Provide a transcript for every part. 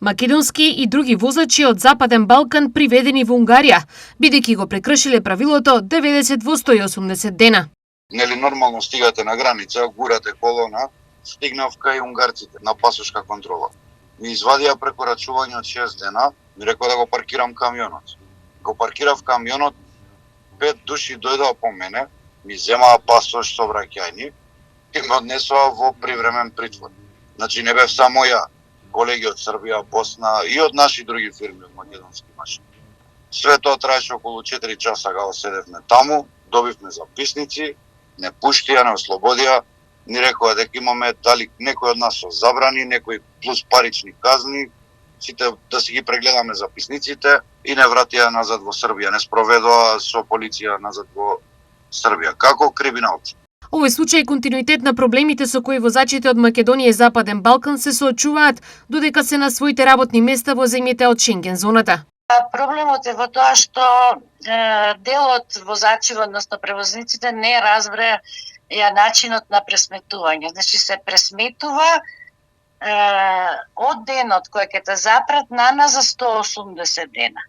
Македонски и други возачи од Западен Балкан приведени во Унгарија, бидејќи го прекршиле правилото 90 во 180 дена. Нели нормално стигате на граница, гурате колона, стигнав кај унгарците на пасошка контрола. Ми извадија прекорачување од 6 дена, ми рекоа да го паркирам камионот. Го паркирав камионот, 5 души дојдоа по мене, ми земаа пасош со враќајни и ме однесоа во привремен притвор. Значи не бев само ја, колеги од Србија, Босна и од наши други фирми од македонски машини. Све тоа траеше околу 4 часа гао седевме таму, добивме записници, не пуштија, не ослободија, ни рекоа дека имаме дали некој од нас со забрани, некој плюс парични казни, сите да си ги прегледаме записниците и не вратија назад во Србија, не спроведоа со полиција назад во Србија, како криминалци. Овој случај е континуитет на проблемите со кои возачите од Македонија и Западен Балкан се соочуваат додека се на своите работни места во земјите од Шенген зоната. Проблемот е во тоа што дел од возачите, односно превозниците, не разбра начинот на пресметување. Значи се пресметува од денот кој ќе те запрат на за 180 дена.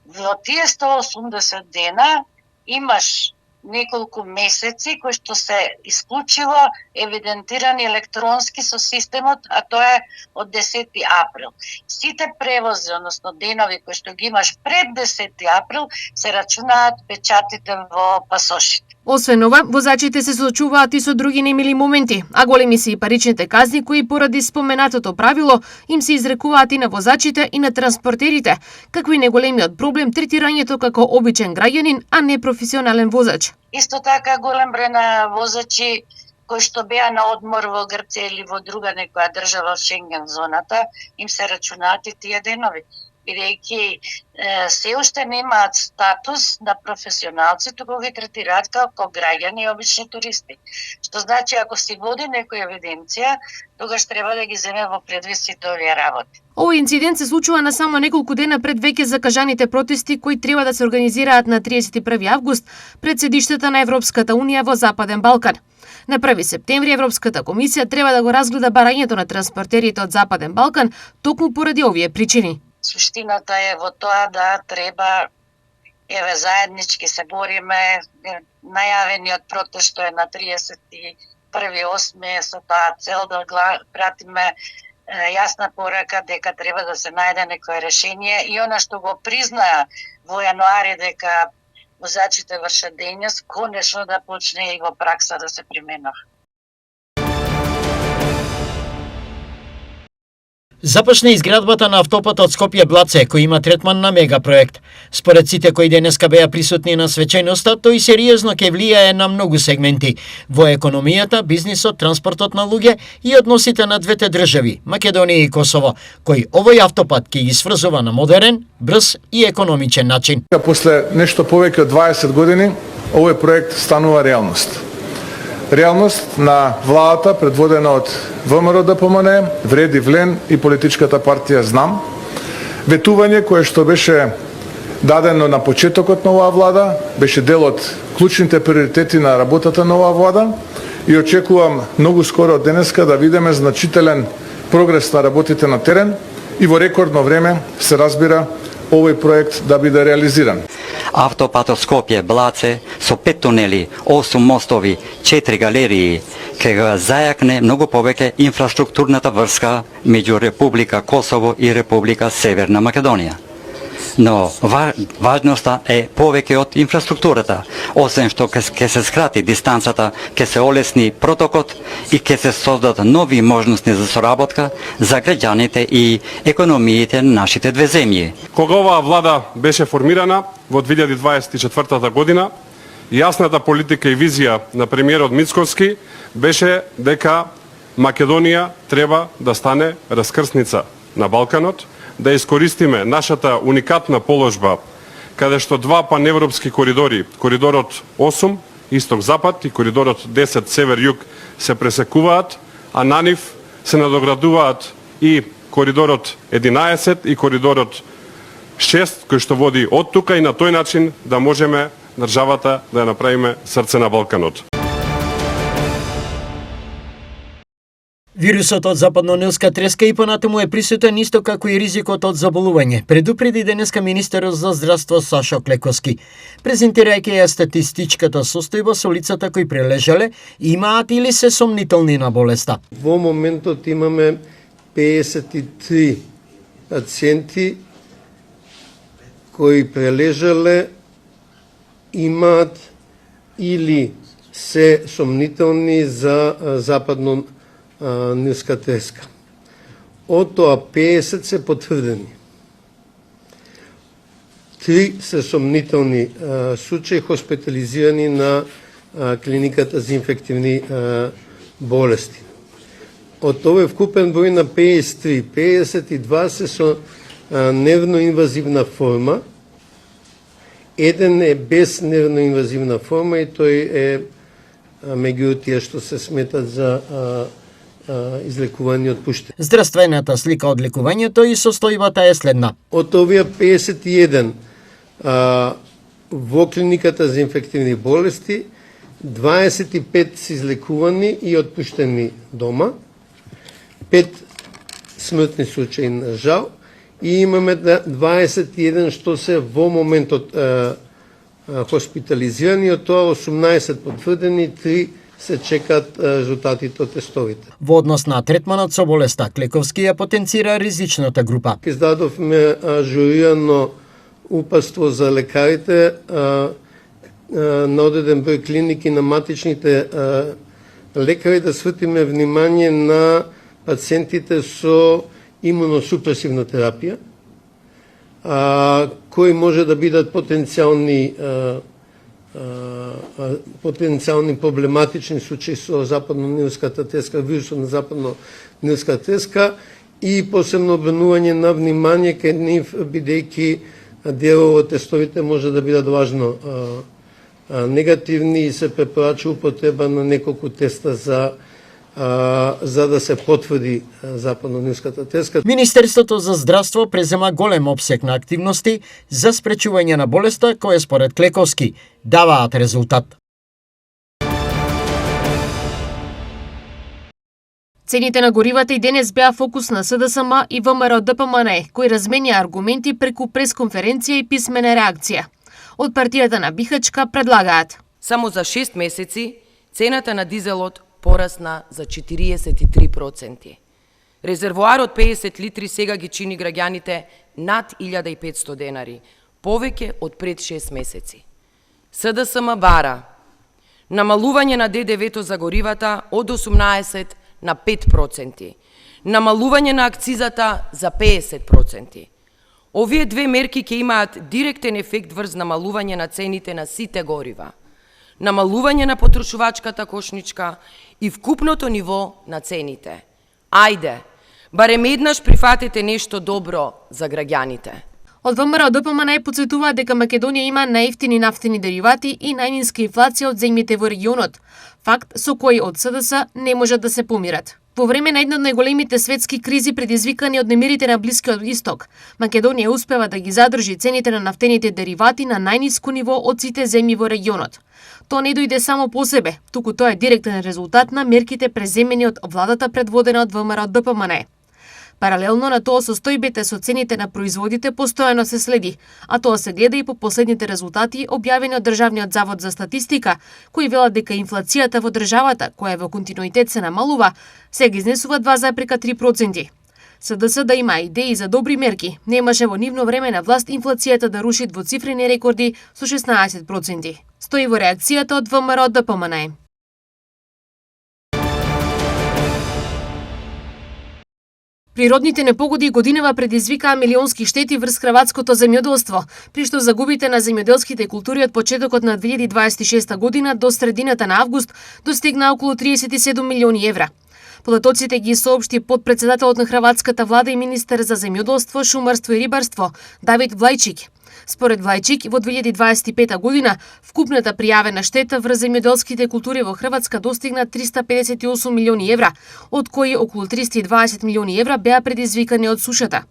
Во тие 180 дена имаш неколку месеци кои што се исклучиво евидентирани електронски со системот, а тоа е од 10 април. Сите превози, односно денови кои што ги имаш пред 10 април, се рачунаат печатите во пасошите. Освен ова, возачите се соочуваат и со други немили моменти, а големи се и паричните казни кои поради споменатото правило им се изрекуваат и на возачите и на транспортерите, како и неголемиот проблем третирањето како обичен граѓанин, а не професионален возач. Исто така голем број на возачи кои што беа на одмор во Грција или во друга некоја држава во Шенген зоната, им се рачунаат и тие денови, бидејќи се уште немаат статус на професионалци, туку ги третираат како граѓани и обични туристи. Што значи, ако си води некоја евиденција, тогаш треба да ги земе во предвид сите овие работи. Овој инцидент се случува на само неколку дена пред веќе закажаните протести кои треба да се организираат на 31 август пред седиштата на Европската Унија во Западен Балкан. На 1 септември Европската комисија треба да го разгледа барањето на транспортерите од Западен Балкан токму поради овие причини. Суштината е во тоа да треба заеднички се бориме. Најавениот протест што е на 31.8. со таа цел да пратиме јасна порака дека треба да се најде некое решение и она што го признаа во јануари дека возачите вршат дејност, конечно да почне и во пракса да се применува. Започна изградбата на автопатот Скопје-Блаце, кој има третман на мегапроект. Според сите кои денеска беа присутни на свеченоста, тој сериозно ќе влијае на многу сегменти во економијата, бизнисот, транспортот на луѓе и односите на двете држави, Македонија и Косово, кој овој автопат ќе ги сврзува на модерен, брз и економичен начин. После нешто повеќе од 20 години, овој проект станува реалност. Реалност на владата предводена од ВМРО ДПМН, Вреди Влен и политичката партија Знам. Ветување кое што беше дадено на почетокот на оваа влада, беше дел од клучните приоритети на работата на оваа влада и очекувам многу скоро од денеска да видиме значителен прогрес на работите на терен и во рекордно време се разбира овој проект да биде реализиран. Автопатот Скопје-Блаце со 5 тунели, 8 мостови, 4 галерии ќе го зајакне многу повеќе инфраструктурната врска меѓу Република Косово и Република Северна Македонија. Но важноста е повеќе од инфраструктурата, освен што ќе се скрати дистанцата, ќе се олесни протокот и ќе се создадат нови можности за соработка за граѓаните и економиите на нашите две земји. Кога оваа влада беше формирана во 2024 година, јасната политика и визија на премиерот Мицкоски беше дека Македонија треба да стане раскрсница на Балканот, да искористиме нашата уникатна положба, каде што два паневропски коридори, коридорот 8, исток-запад и коридорот 10, север-југ, се пресекуваат, а на нив се надоградуваат и коридорот 11 и коридорот 6, кој што води од тука и на тој начин да можеме државата да ја направиме срце на Балканот. Вирусот од западно-нилска треска и понатаму е присутен исто како и ризикот од заболување, предупреди денеска министерот за здравство Сашо Клековски. Презентирајќи ја статистичката состојба со лицата кои прележале, имаат или се сомнителни на болеста. Во моментот имаме 53 пациенти кои прележале, имаат или се сомнителни за западно-нилска треска. Од тоа 50 се потврдени. 3 се сомнителни случаи хоспитализирани на клиниката за инфективни болести. Од овој вкупен број на 53, 52 се со нервно-инвазивна форма, еден е без нервно-инвазивна форма и тој е меѓу тие што се сметат за излекување од пуштење. Здравствената слика од лекувањето и состојбата е следна. Од овие 51 во клиниката за инфективни болести, 25 се излекувани и отпуштени дома, 5 смртни случаи на жал и имаме 21 што се во моментот хоспитализирани, од тоа 18 потврдени, 3 се чекаат резултатите од тестовите. Во однос на третманот со болеста, Клековски ја потенцира ризичната група. Издадовме ажурирано упатство за лекарите на одреден број клиники на матичните лекари да свртиме внимание на пациентите со имуносупресивна терапија, кои може да бидат потенцијални проблематични случаи со западно-нилската треска, вирусот на западно-нилска треска и посебно обрнување на внимание кај нив, бидејќи дел од тестовите може да бидат важно негативни и се препорачува употреба на неколку теста за да се потврди западно-нилската треска. Министерството за здравство презема голем опсег на активности за спречување на болеста, кои според Клековски даваат резултат. Цените на горивата и денес беа фокус на СДСМ и ВМРО-ДПМН, кои разменија аргументи преку пресконференција и писмена реакција. Од партијата на Бихачка предлагаат: само за 6 месеци цената на дизелот порасна за 43%. Резервоарот 50 литри сега ги чини граѓаните над 1500 денари, повеќе од пред 6 месеци. СДСМ бара намалување на ДДВ-то за горивата од 18 на 5%, намалување на акцизата за 50%. Овие две мерки ќе имаат директен ефект врз намалување на цените на сите горива, намалување на потрошувачката кошничка и вкупното ниво на цените. Ајде, барем еднаш прифатете нешто добро за граѓаните. Од ВМРО-ДПМН подсветуваат дека Македонија има најевтини нафтени деривати и најниска инфлација од земјите во регионот, факт со кој од СДС не можат да се помират. Во време на една од најголемите светски кризи предизвикани од немирите на Блискиот Исток, Македонија успева да ги задржи цените на нафтените деривати на најниско ниво од сите земји во регионот. Тоа не дојде само по себе, туку тоа е директен резултат на мерките преземени од владата предводена од ВМРО-ДПМН. Паралелно на тоа состојбите со цените на производите постојано се следи, а тоа се гледа и по последните резултати објавени од Државниот завод за статистика, кои велат дека инфлацијата во државата, која во континуитет се намалува, сега изнесува 2,3%. СДС да има идеи за добри мерки, немаше во нивно време на власт инфлацијата да руши двоцифрени рекорди со 16%. Стои во реакцијата од ВМРО-ДПМН. Природните непогоди годинава предизвикаа милионски штети врз хрватското земјоделство, при што загубите на земјоделските култури од почетокот на 2026 година до средината на август достигнаа околу 37 милиони евра. Податоците ги соопшти подпредседателот на хрватската влада и министер за земјоделство, шумарство и рибарство Давид Влајчик. Според Влајчик, во 2025 година вкупната пријавена штета врз земјоделските култури во Хрватска достигна 358 милиони евра, од кои околу 320 милиони евра беа предизвикани од сушата.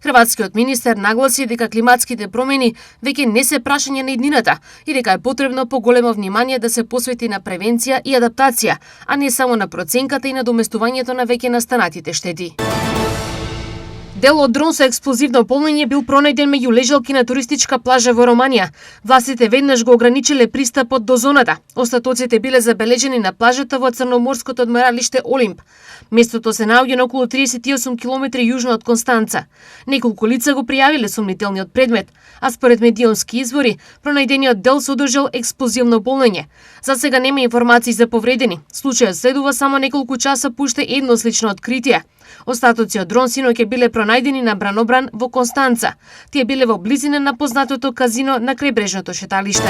Хрватскиот министер нагласи дека климатските промени веќе не се прашање на иднината и дека е потребно поголемо внимание да се посвети на превенција и адаптација, а не само на проценката и надоместувањето на веќе настанатите штети. Дел од дрон со експлозивно полнење бил пронајден меѓу лежалки на туристичка плажа во Романија. Властите веднаш го ограничиле пристапот до зоната. Остатоците биле забележени на плажата во црноморското одморалиште Олимп. Местото се наоѓа на околу 38 км јужно од Констанца. Неколку лица го пријавиле сомнителниот предмет, а според медионски извори, пронајдениот дел содржал експлозивно полнење. За сега нема информации за повредени. Случајот следува само неколку часа по уште едно слично откритие. Остатоци од дрон синоќа биле пронајдени на Бранобран во Констанца. Тие биле во близина на познатото казино на крајбрежното шеталиште.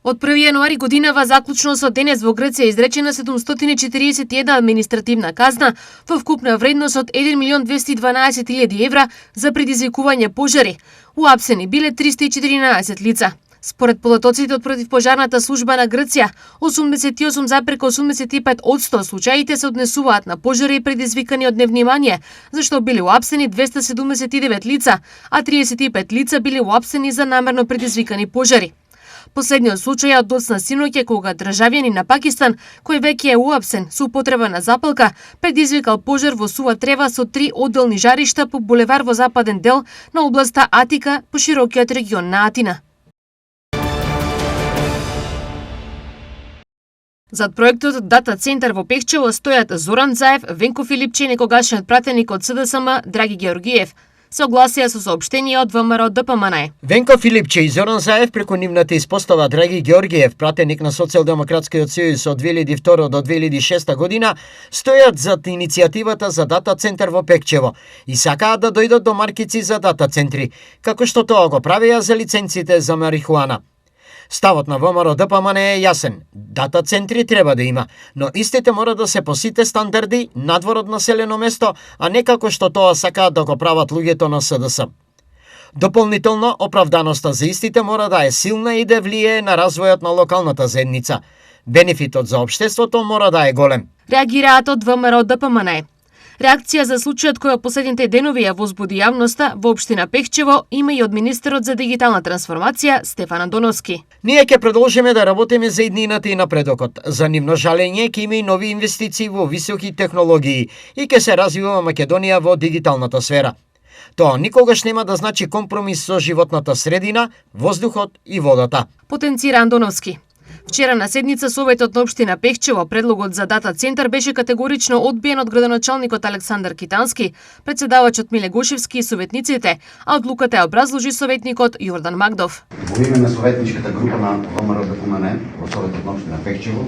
Од 1 јануари годинава заклучно со денес во Грција изречена 741 административна казна во вкупна вредност од 1.212.000 евра за предизвикување пожари. Уапсени биле 314 лица. Според податоците од противпожарната служба на Грција, 88,85% случаите се однесуваат на пожари предизвикани од невнимание, зашто били уапсени 279 лица, а 35 лица били уапсени за намерно предизвикани пожари. Последниот случај од доцна синоќа кога државјанин на Пакистан, кој веќе е уапсен со употреба на запалка, предизвикал пожар во сува трева со 3 одделни жаришта по булевар во западен дел на областа Атика по широкиот регион на Атина. Зад проектот Дата центар во Пехчево стојат Зоран Заев, Венко Филипче и некогашниот пратеник од СДСМ Драги Георгиев. Се огласија со соопштение од ВМРО ДПМН. Венко Филипче и Зоран Заев преку нивната испостава Драги Георгиев, пратеник на Социјалдемократскиот сојуз од 2002 до 2006 година, стојат зад иницијативата за Дата центар во Пехчево и сакаат да дојдат до маркици за дата центри, како што тоа го правеа за лиценците за марихуана. Ставот на ВМРО ДПМН е јасен. Дата центри треба да има, но истите мора да се по сите стандарди надвор од населено место, а не како што тоа сакаат да го прават луѓето на СДС. Дополнително, оправданоста за истите мора да е силна и да влијае на развојот на локалната заедница. Бенефитот за општеството мора да е голем. Реагираат од ВМРО ДПМН. Реакција за случајот кој во последните денови ја возбуди јавноста во општина Пехчево има и од министерот за дигитална трансформација Стефан Андоновски. Ние ќе продолжиме да работиме за иднината и напредокот. За нивно жалење ќе има и нови инвестиции во високи технологии и ќе се развива Македонија во дигиталната сфера. Тоа никогаш нема да значи компромис со животната средина, воздухот и водата. Потенцира Андоновски. Вчера на седница Советот на општина Пехчево предлогот за Дата центар беше категорично одбиен од градоначалникот Александар Китански, председавачот Миле Гошевски и советниците, а одлуката ја образложи советникот Јордан Магдов. Во име на советничката група на ВМРО ДПМН во Советот на општина Пехчево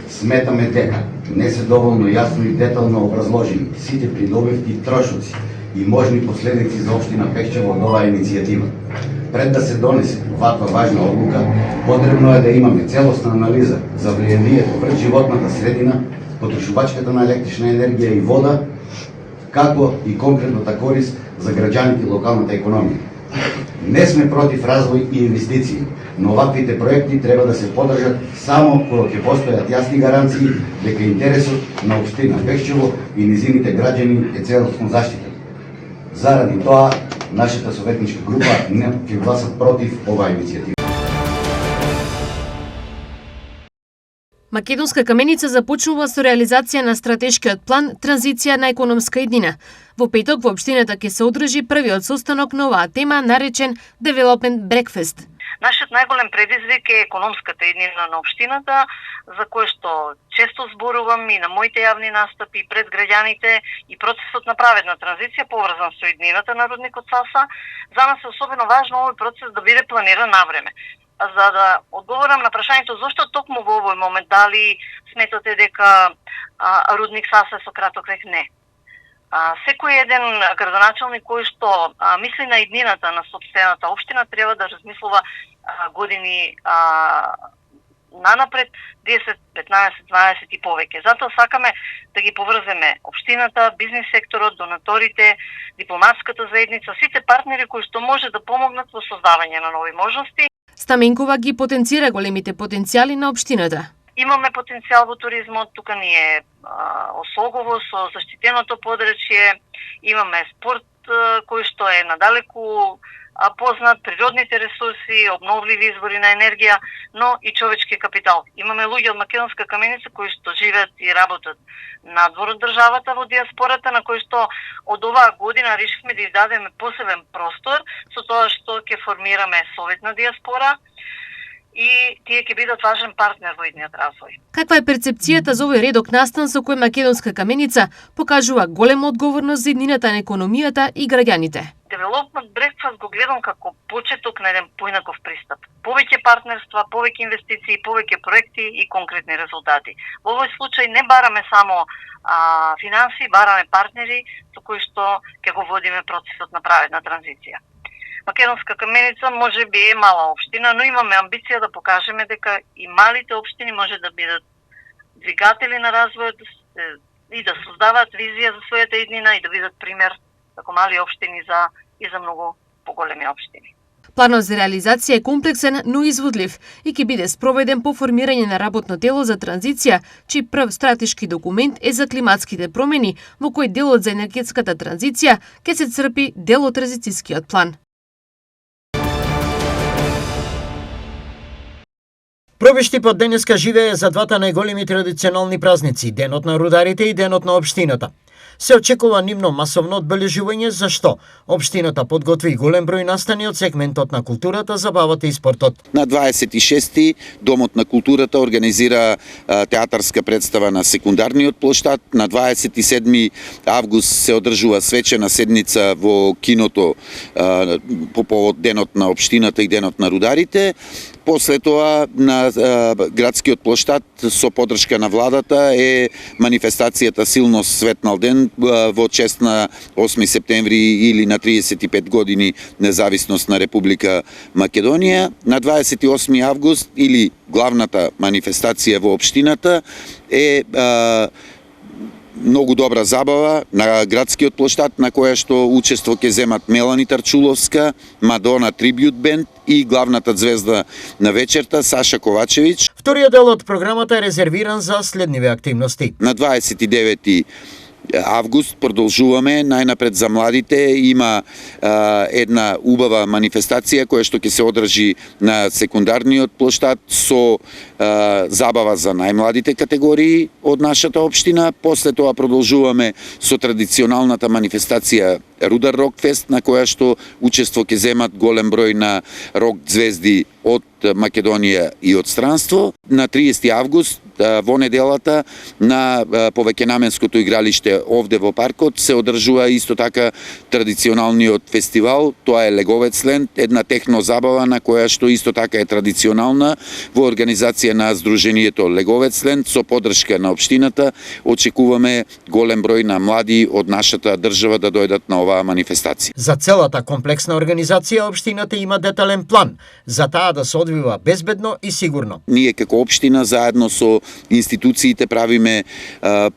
сметаме дека не се доволно јасно и детално образложени сите придобивки, трошоци и можни последици за општина Пехчево од оваа иницијатива. Пред да се донесе ваква важна одлука, потребно е да имаме целосна анализа за влијанието врз животната средина, потрошувачката на електрична енергија и вода, како и конкретната корист за граѓаните и локалната економија. Не сме против развој и инвестиции, но ваквите проекти треба да се подржат само кога ќе постојат јасни гаранции дека интересот на општина Пехчево и низините граѓани е целосно заштитен. Заради тоа, нашата советничка група не ќе гласат против оваа иницијатива. Македонска каменица започнува со реализација на стратешкиот план Транзиција на економска иднина. Во петок во општината ќе се одржи првиот состанок на оваа тема наречен Development Breakfast. Нашиот најголем предизвик е економската иднина на општината, за кој што често зборувам и на моите јавни настапи пред граѓаните, и процесот на праведна транзиција поврзан со иднината на рудникот Саса. За нас е особено важно овој процес да биде планиран на време. За да одговорам на прашањето зошто токму во овој момент, дали сметате дека рудник Саса е со краток век? Не. Секој еден градоначалник кој што мисли на иднината на сопствената општина треба да размислува години нанапред, 10, 15, 20 и повеќе. Затоа сакаме да ги поврземе општината, бизнис секторот, донаторите, дипломатската заедница, сите партнери кои што може да помогнат во создавање на нови можности. Стаменкова ги потенцира големите потенцијали на општината. Имаме потенцијал во туризмот, тука ни е Осогово со заштитеното подречје, имаме спорт кој што е надалеку познат, природните ресурси, обновливи извори на енергија, но и човечки капитал. Имаме луѓе од Македонска каменица кои што живеат и работат надвор од државата во диаспората, на кои што од оваа година решивме да им дадеме посебен простор со тоа што ќе формираме Совет на диаспора и тие ќе бидат важен партнер во идниот развој. Каква е перцепцијата за овој редок настан со кој Македонска каменица покажува голема одговорност за иднината на економијата и граѓаните? Development Breakfast го гледам како почеток на еден поинаков пристап. Повеќе партнерства, повеќе инвестиции, повеќе проекти и конкретни резултати. Во овој случај не бараме само финанси, бараме партнери со кои што ќе го водиме процесот на праведна транзиција. Македонска каменица може би е мала општина, но имаме амбиција да покажеме дека и малите општини може да бидат двигатели на развојот и да создаваат визија за својата иднина и да бидат пример како мали општини и за многу поголеми општини. Планот за реализација е комплексен, но изводлив и ќе биде спроведен по формирање на работно тело за транзиција, чиј прв стратешки документ е за климатските промени, во кој делот за енергетската транзиција ќе се црпи дел од транзицијскиот план. Пробиштипот денеска живее за двата најголеми традиционални празници, Денот на рударите и Денот на општината. Се очекува нивно масовно одбележување, зашто општината подготви голем број настани од сегментот на културата, забавата и спортот. На 26-ти Домот на културата организира театарска представа на секундарниот плоштад. На 27 август се одржува свечена седница во киното по повод Денот на општината и Денот на рударите. После тоа на градскиот плоштад со поддршка на владата е манифестацијата Силност светнал ден во чест на 8 септември или на 35 години независност на Република Македонија. На 28 август или главната манифестација во општината е многу добра забава на градскиот плоштад на која што учество ќе земат Мелани Тарчуловска, Мадона Трибют бенд и главната звезда на вечерта Саша Ковачевиќ. Вториот дел од програмата е резервиран за следниве активности. На 29 август продолжуваме најнапред за младите, има една убава манифестација која што ќе се одржи на секундарниот плоштад со забава за најмладите категории од нашата општина. После тоа продолжуваме со традиционалната манифестација Рудар Рок Фест, на која што учество ќе земат голем број на рок звезди од Македонија и од странство. На 30 август во неделата на повеќенаменското игралиште овде во паркот се одржува исто така традиционалниот фестивал, тоа е Леговец Ленд, една техно забава на која што исто така е традиционална во организација на Сдруженијето Леговец Ленд со поддршка на општината. Очекуваме голем број на млади од нашата држава да дојдат на оваа манифестација. За целата комплексна организација општината има детален план за таа да се одвива безбедно и сигурно. Ние како општина заедно со институциите правиме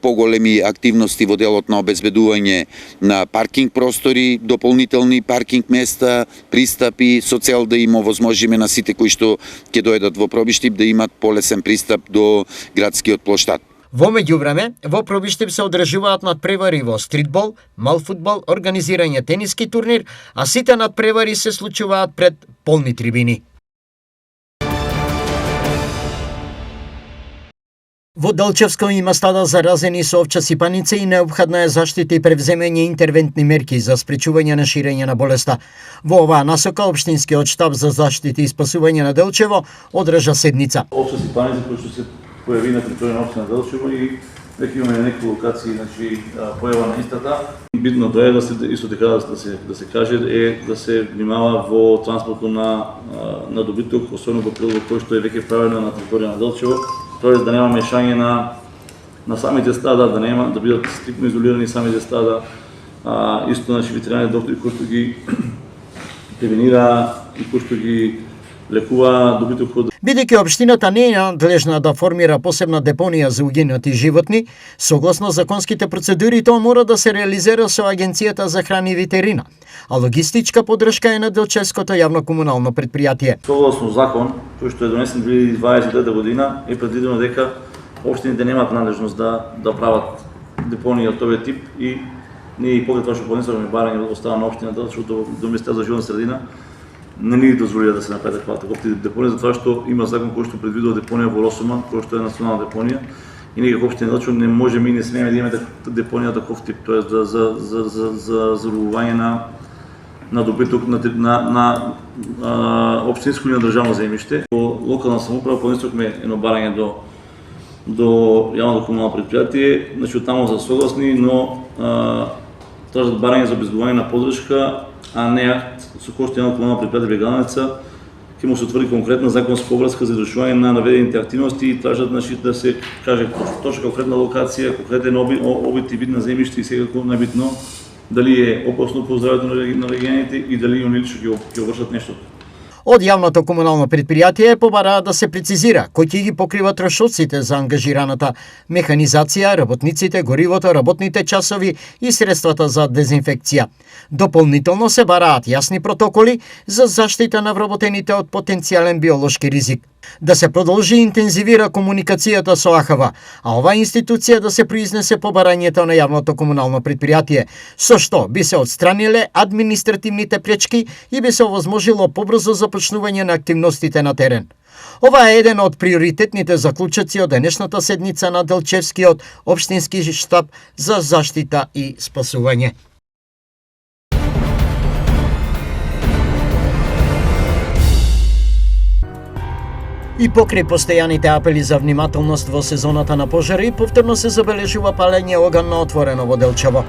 поголеми активности во делот на обезбедување на паркинг простори, дополнителни паркинг места, пристапи со цел да им овозможиме на сите кои што ќе дојдат во Пробиштип да имат полесен пристап до градскиот плоштад. Во меѓувреме, во Пробиштип се одржуваат надпревари во стритбол, мал фудбал, организирање тениски турнир, а сите надпревари се случуваат пред полни трибини. Во Делчевско има стада заразени со овча сипаница и неопходна е заштита и превземање интервентни мерки за спречување на ширење на болеста. Во оваа насока Општинскиот штаб за заштита и спасување на Делчево одржа седница. Овча сипаница која што се појави на територија на општина Делчево и веќе имаме неколку локации, значи појава на истата. Битното е да се исто така да се каже е да се внимава во транспортот на добиток, особено во прилог кој што е веќе правено на територија на Делчево. Тоест да нема мешање на самите стада, да бидат стриктно изолирани самите стада. Исто наши ветеринарни доктори кои што ги превенира и кои што ги лекува добитокот. Бидејќи општината не е надлежна да формира посебна депонија за угинати животни, согласно законските процедури тоа мора да се реализира со Агенцијата за храна и ветерина, а логистичка поддршка е на Делчевското јавно комунално предпријатие. Согласно закон, кој што е донесен 2023 година, е предвидено дека општините немаат надлежност да прават депонија од овој тип и Ние и покрај тоа што поднесовме барање од страна на општината, што до Министерството за животна средина не ни дозволија да се направи такви депонија, затоа што има закон кој што предвидува депонија во Росома, кој што е национална депонија, и ние како општина Делчево не можеме и не смееме да имаме депонија таков тип, тоест за зарубување на добиток на општинско или на државно земјиште. Во локална самоуправа поднесовме едно барање до јавното комунално предпријатие, значи таму за согласни, но тражат барање за обезбедување на подршка, а не акт со кој што јавното комунално предпријатие Бегалница ќе му се утврди конкретна законска обврска за извршување на наведените активности и тражат да се каже точно конкретна локација, конкретен обид и вид на земјиште и секако најбитно дали е опасно по здравјето на регионите и дали они лично ќе вршат нешто. Од јавното комунално предпријатие побараа да се прецизира кој ќе ги покрива трошоците за ангажираната механизација, работниците, горивото, работните часови и средствата за дезинфекција. Дополнително се бараат јасни протоколи за заштита на вработените од потенцијален биолошки ризик. Да се продолжи и интензивира комуникацијата со АХВ, а оваа институција да се произнесе по барањето на јавното комунално предпријатие, со што би се отстраниле административните пречки и би се овозможило побрзо започнување на активностите на терен. Ова е еден од приоритетните заклучоци од денешната седница на Делчевскиот општински штаб за заштита и спасување. И покрај постојаните апели за внимателност во сезоната на пожари, повторно се забележува палење оган на отворено во Делчево.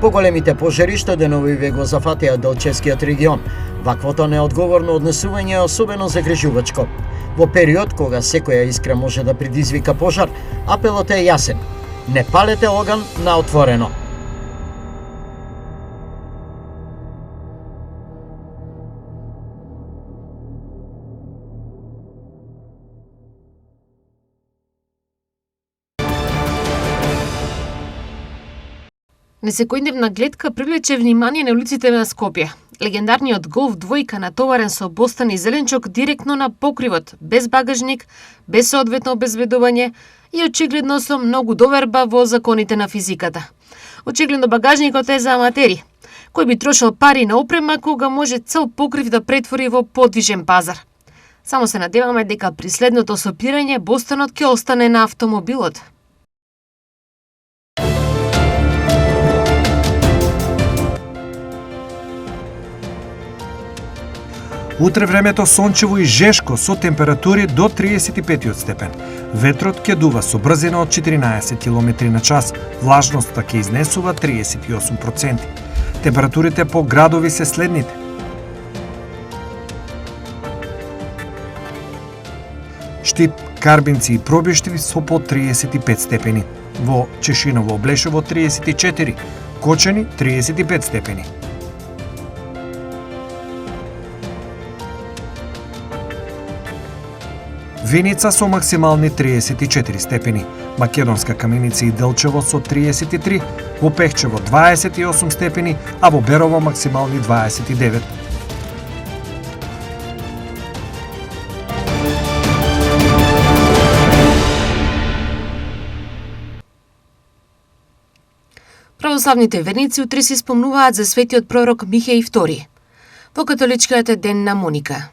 Поголемите пожари што деновиве го зафатија Делчевскиот регион, ваквото неодговорно однесување е особено загрижувачко. Во период кога секоја искра може да предизвика пожар, апелот е јасен: не палете оган на отворено. Несекојдневна гледка привлече внимание на улиците на Скопје. Легендарниот голф двојка натоварен со бостан и зеленчок директно на покривот, без багажник, без соодветно обезбедување и очигледно со многу доверба во законите на физиката. Очигледно багажникот е за аматери. Кој би трошил пари на опрема кога може цел покрив да претвори во подвижен пазар? Само се надеваме дека при следното сопирање бостанот ќе остане на автомобилот. Утре времето сончево и жешко со температури до 35 степен. Ветрот ќе дува со брзина од 14 км на час, влажноста ќе изнесува 38%. Температурите по градови се следните: Штип, Карбинци и Пробиштиви со по 35 степени. Во Чешиново, Облешево 34, Кочани 35 степени. Виница со максимални 34 степени, Македонска Каменица и Делчево со 33, во Пехчево 28 степени, а во Берово максимални 29. Православните верници утре се спомнуваат за светиот пророк Михеј II. Во католичкиот ден на Моника.